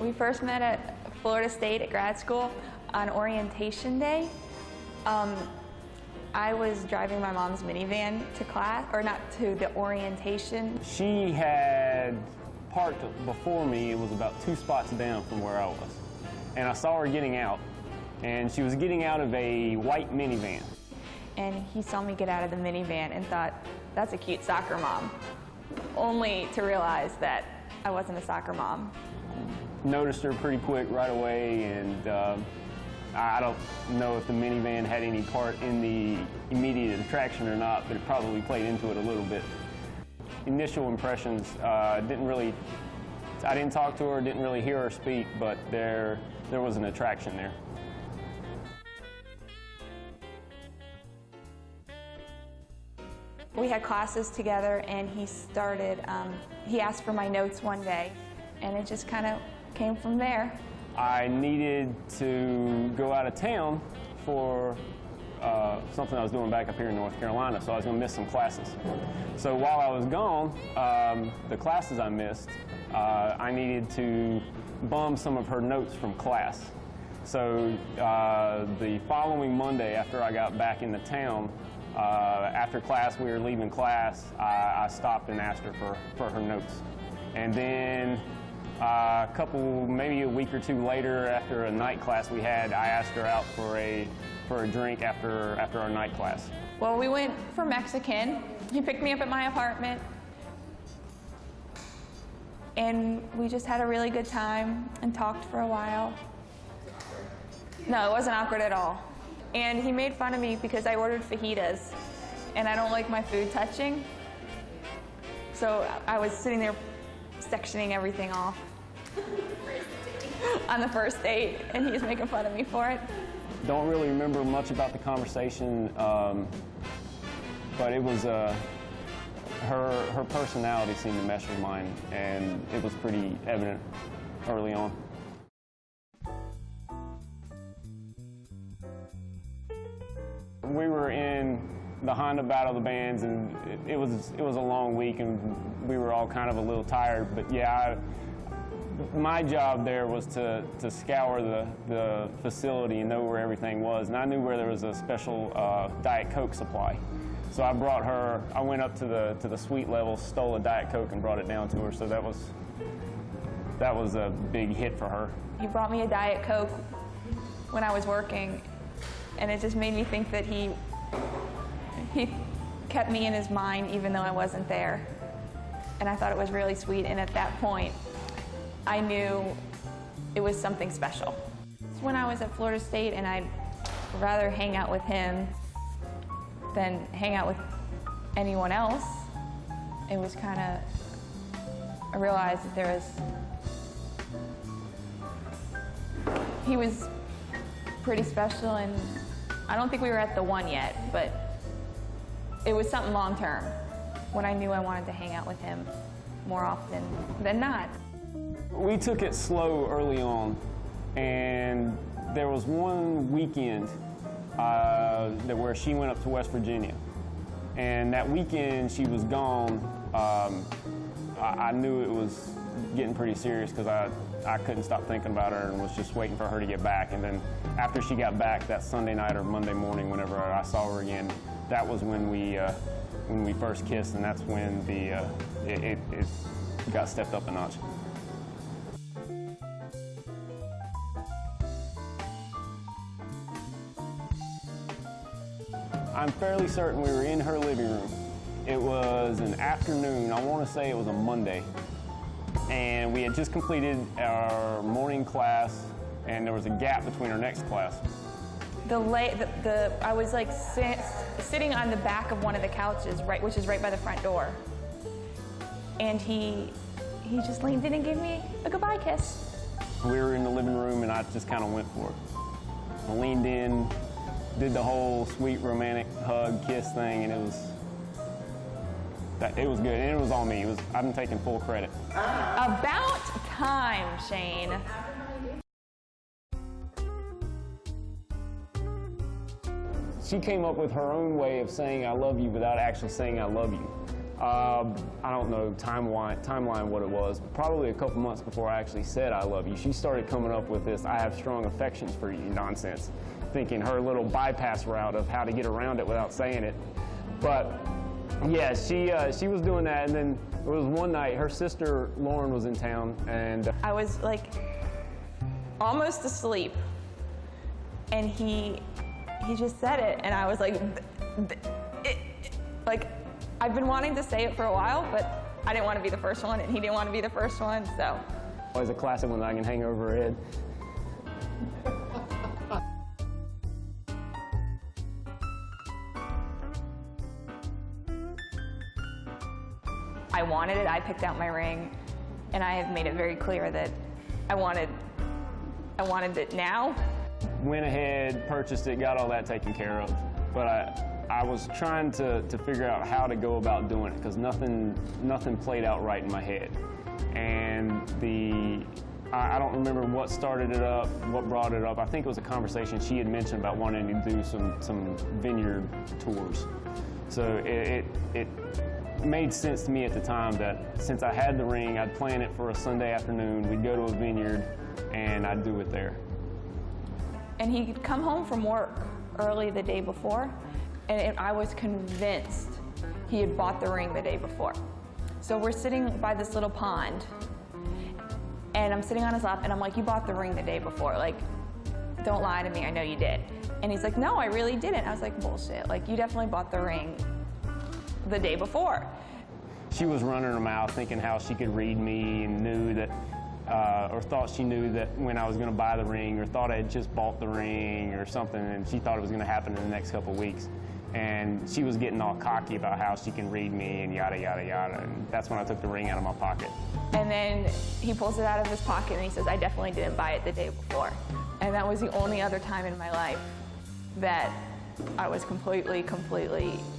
We first met at Florida State at grad school on orientation day. I was driving my mom's minivan to class, or not to the orientation. She had parked before me. It was about 2 spots down from where I was. And I saw her getting out, and she was getting out of a white minivan. And he saw me get out of the minivan and thought, that's a cute soccer mom, only to realize that I wasn't a soccer mom. Noticed her pretty quick right away, and I don't know if the minivan had any part in the immediate attraction or not, but it probably played into it a little bit. Initial impressions, I didn't talk to her, didn't really hear her speak, but there was an attraction there. We had classes together, and he asked for my notes one day, and it just kind of came from there. I needed to go out of town for something I was doing back up here in North Carolina, so I was going to miss some classes. So while I was gone, the classes I missed, I needed to bum some of her notes from class. So the following Monday, after I got back into town, after class, we were leaving class, I stopped and asked her for her notes. And then maybe a week or two later, after a night class we had, I asked her out for a drink after our night class. Well, we went for Mexican. He picked me up at my apartment, and we just had a really good time and talked for a while. No, it wasn't awkward at all. And he made fun of me because I ordered fajitas, and I don't like my food touching. So I was sitting there sectioning everything off on the first date, and he was making fun of me for it. Don't really remember much about the conversation, but it was her personality seemed to mesh with mine, and it was pretty evident early on. We were in the Honda Battle of the Bands, and it was a long week, and we were all kind of a little tired. But yeah, my job there was to scour the facility and know where everything was, and I knew where there was a special Diet Coke supply. So I brought her. I went up to the suite level, stole a Diet Coke, and brought it down to her. So that was a big hit for her. He brought me a Diet Coke when I was working, and it just made me think that he kept me in his mind even though I wasn't there. And I thought it was really sweet, and at that point, I knew it was something special. When I was at Florida State, and I'd rather hang out with him than hang out with anyone else, it was kind of, I realized that he was pretty special, and I don't think we were at the one yet, but it was something long term when I knew I wanted to hang out with him more often than not. We took it slow early on, and there was one weekend where she went up to West Virginia, and that weekend she was gone. I knew it was getting pretty serious because I couldn't stop thinking about her and was just waiting for her to get back. And then after she got back that Sunday night or Monday morning, whenever I saw her again, that was when we first kissed, and that's when it got stepped up a notch. I'm fairly certain we were in her living room. It was an afternoon, I want to say it was a Monday, and we had just completed our morning class, and there was a gap between our next class. I was like sitting on the back of one of the couches, which is right by the front door, and he just leaned in and gave me a goodbye kiss. We were in the living room, and I just kind of went for it. I leaned in, did the whole sweet romantic hug kiss thing, and it was good, and it was on me. I'm taking full credit. About time, Shane. She came up with her own way of saying I love you without actually saying I love you. I don't know timeline what it was, but probably a couple months before I actually said I love you, she started coming up with this "I have strong affections for you" nonsense, thinking her little bypass route of how to get around it without saying it. But yeah, she was doing that, and then it was one night, her sister Lauren was in town, and I was like almost asleep, and he just said it, and I was like, like, I've been wanting to say it for a while, but I didn't want to be the first one, and he didn't want to be the first one, so. Always a classic one that I can hang over her head. I wanted it, I picked out my ring, and I have made it very clear that I wanted it now. Went ahead, purchased it, got all that taken care of, but I was trying to figure out how to go about doing it, because nothing played out right in my head. And I don't remember what started it up, what brought it up. I think it was a conversation she had mentioned about wanting to do some vineyard tours. So it made sense to me at the time that since I had the ring, I'd plan it for a Sunday afternoon, we'd go to a vineyard, and I'd do it there. And he'd come home from work early the day before, and I was convinced he had bought the ring the day before. So we're sitting by this little pond, and I'm sitting on his lap, and I'm like, "You bought the ring the day before. Like, don't lie to me, I know you did." And he's like, "No, I really didn't." I was like, "Bullshit, like, you definitely bought the ring the day before." She was running her mouth thinking how she could read me and knew that, or thought she knew that when I was going to buy the ring, or thought I had just bought the ring or something, and she thought it was going to happen in the next couple of weeks. And she was getting all cocky about how she can read me and yada, yada, yada. And that's when I took the ring out of my pocket. And then he pulls it out of his pocket and he says, "I definitely didn't buy it the day before." And that was the only other time in my life that I was completely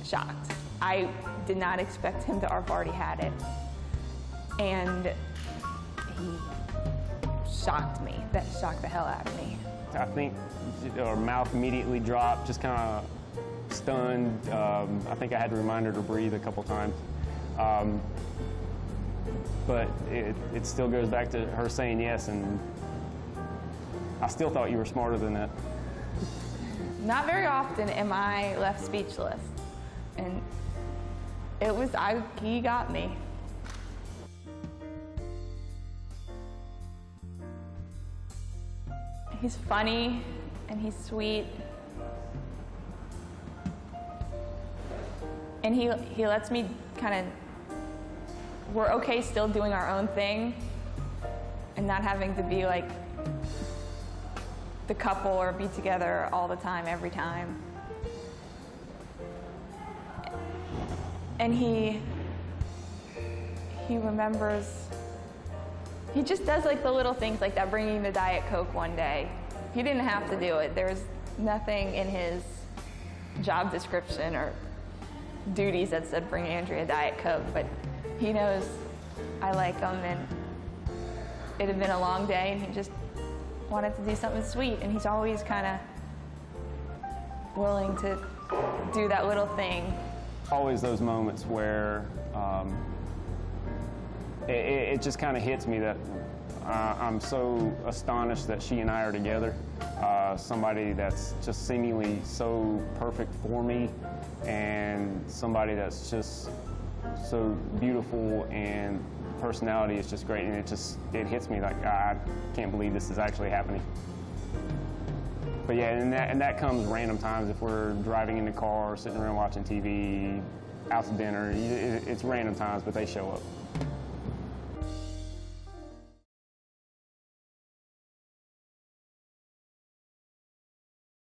shocked. I did not expect him to have already had it. And he shocked me. That shocked the hell out of me. I think her mouth immediately dropped, just kind of stunned. I think I had to remind her to breathe a couple times. But it still goes back to her saying yes, and I still thought you were smarter than that. Not very often am I left speechless. And he got me. He's funny and he's sweet. And he lets me we're okay still doing our own thing and not having to be like the couple or be together all the time, every time. And he remembers, he just does like the little things like that, bringing the Diet Coke one day. He didn't have to do it. There's nothing in his job description or duties that said bring Andrea Diet Coke, but he knows I like him, and it had been a long day and he just wanted to do something sweet, and he's always kind of willing to do that little thing. Always those moments where it just kind of hits me that I'm so astonished that she and I are together. Somebody that's just seemingly so perfect for me, and somebody that's just so beautiful, and personality is just great, and it hits me like I can't believe this is actually happening. But yeah, and that comes random times if we're driving in the car, sitting around watching TV, out to dinner. It's random times, but they show up.